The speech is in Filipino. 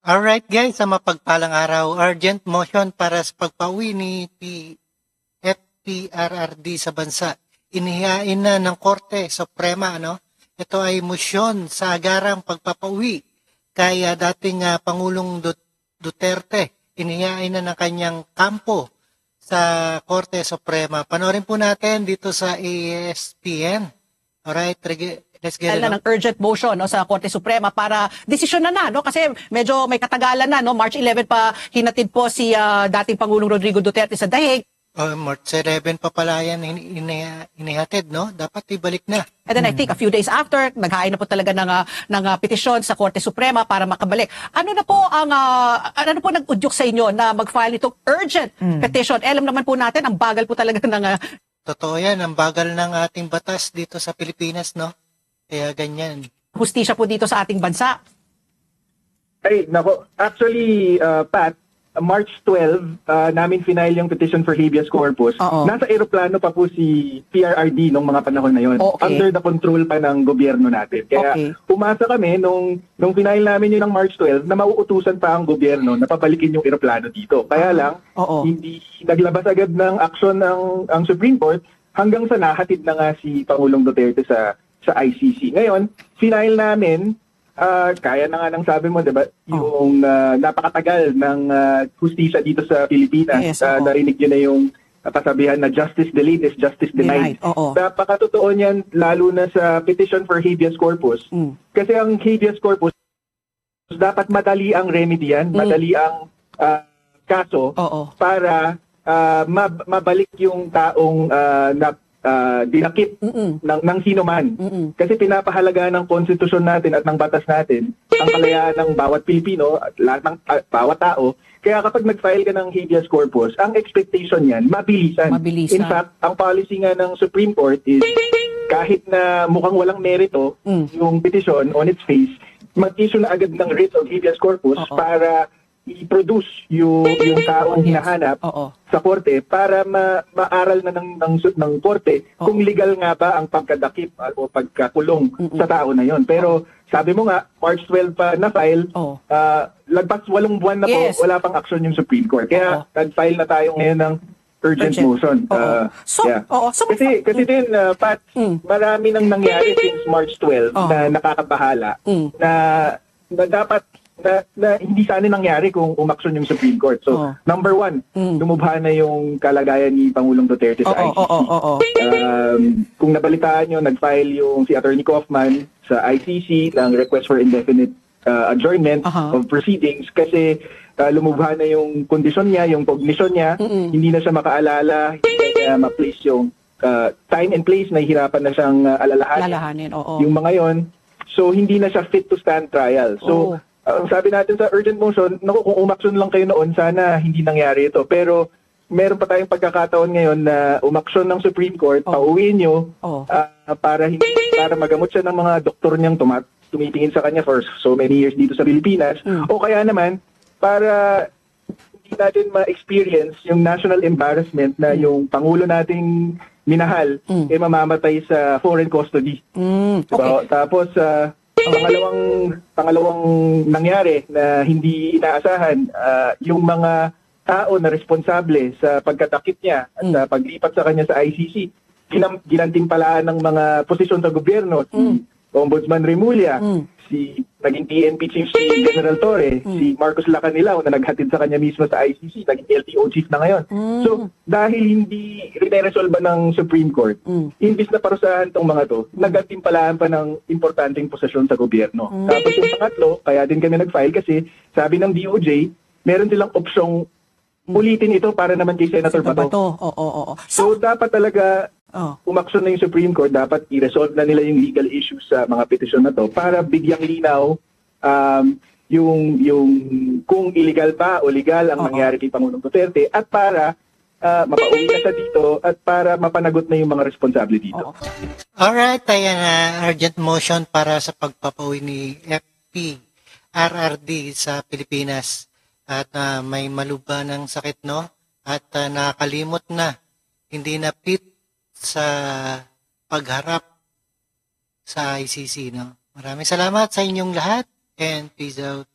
Alright guys, sa mapagpalang araw, urgent motion para sa pagpauwi ni FPRRD sa bansa. Inihain na ng Korte Suprema, Ito ay motion sa agarang pagpapauwi kay dating Pangulong Duterte. Inihain na ng kanyang kampo sa Korte Suprema. Panoorin po natin dito sa ESPN. Alright, let's get it. Ng urgent motion sa Korte Suprema para desisyon na kasi medyo may katagalan na March 11 pa hinatid po si dating Pangulong Rodrigo Duterte sa dahig. March 11 pa pala yan inihatid, Dapat ibalik na. And then I think a few days after, naghain na po talaga ng petisyon sa Korte Suprema para makabalik. Ano po nag-udyok sa inyo na mag-file itong urgent petition? Alam naman po natin, ang bagal po talaga ng Totoo yan, ang bagal ng ating batas dito sa Pilipinas, Kaya ganyan. Hustisya po dito sa ating bansa. Ay, nako. Actually, Pat, March 12, namin final yung petition for habeas corpus. Nasa aeroplano pa po si PRRD nung mga panahon na yon. Under the control pa ng gobyerno natin. Kaya umasa kami nung final namin yun ng March 12 na mauutusan pa ang gobyerno na pabalikin yung aeroplano dito. Kaya lang, hindi naglabas agad ng aksyon ang Supreme Court hanggang sa nahatid na nga si Pangulong Duterte sa ICC. Ngayon, final namin, kaya na nga ng sabi mo, diba, yung napakatagal ng hustisya dito sa Pilipinas. Yes, narinig nyo na yung kasabihan na justice delayed is justice denied. Napakatotoo niyan, lalo na sa petition for habeas corpus. Kasi ang habeas corpus, dapat madali ang remedy yan, madali ang kaso para mabalik yung taong dinakip ng sino man. Kasi pinapahalaga ng konstitusyon natin at ng batas natin ang kalayaan ng bawat Pilipino at lahat ng bawat tao. Kaya kapag nag-file ka ng habeas corpus, ang expectation yan, mabilisan. In fact, ang policy nga ng Supreme Court is kahit na mukhang walang merito yung petition on its face, mag-issue na agad ng writ of habeas corpus para i-produce yung taong hinahanap sa korte para maaral na ng korte kung legal nga ba ang pagkadakip o pagkakulong sa tao na yon. Pero sabi mo nga, March 12 pa na-file, lagpas 8 buwan na po, wala pang aksyon yung Supreme Court. Kaya nag-file na tayo ngayon ng urgent motion. Kasi din, Pat, marami nang nangyari since March 12 na nakakabahala na dapat na hindi sana nangyari kung umaksyon yung Supreme Court. So, number one, lumubha na yung kalagayan ni Pangulong Duterte sa ICC. Kung nabalitaan nyo, nag-file yung si Attorney Kaufman sa ICC ng request for indefinite adjournment of proceedings kasi lumubha na yung kondisyon niya, yung cognition niya, hindi na siya makaalala, hindi na niya ma-place yung time and place, nahihirapan na siyang alalahanin. Yung mga yon. So, hindi na siya fit to stand trial. So, sabi natin sa urgent motion, kung umaksyon lang kayo noon, sana hindi nangyari ito. Pero meron pa tayong pagkakataon ngayon na umaksyon ng Supreme Court, pauwiin nyo para magamot siya ng mga doktor niyang tumitingin sa kanya for so many years dito sa Pilipinas. O kaya naman, para hindi natin ma-experience yung national embarrassment na yung Pangulo nating minahal mamamatay sa foreign custody. Diba? Tapos, pangalawang nangyari na hindi inaasahan, yung mga tao na responsable sa pagkatakip niya at sa paglipat sa kanya sa ICC, ginantimpalaan ng mga posisyon sa gobyerno, si Ombudsman Remulla, si naging PNP Chief si General Torre, si Marcos Lacanilao na naghatid sa kanya mismo sa ICC, naging LTO Chief na ngayon. So, dahil hindi rineresolba ng Supreme Court, imbis na parusahan tong mga to, naggantimpalaan pa ng importanteng posisyon sa gobyerno. Tapos yung pangatlo, kaya din kami nag-file kasi sabi ng DOJ, meron silang opsyong ulitin ito para naman kay Senator Bato. So, dapat talaga umaksyon na yung Supreme Court, dapat i-resolve na nila yung legal issues sa mga petisyon na to para bigyang linaw yung kung illegal ba o legal ang nangyari kay Pangulong Duterte at para mapauwi na siya dito at para mapanagot na yung mga responsable dito. Alright, ayan na urgent motion para sa pagpapauwi ni FPRRD sa Pilipinas at may maluba ng sakit at nakakalimot na, hindi na fit sa pagharap sa ICC. Maraming salamat sa inyong lahat and peace out.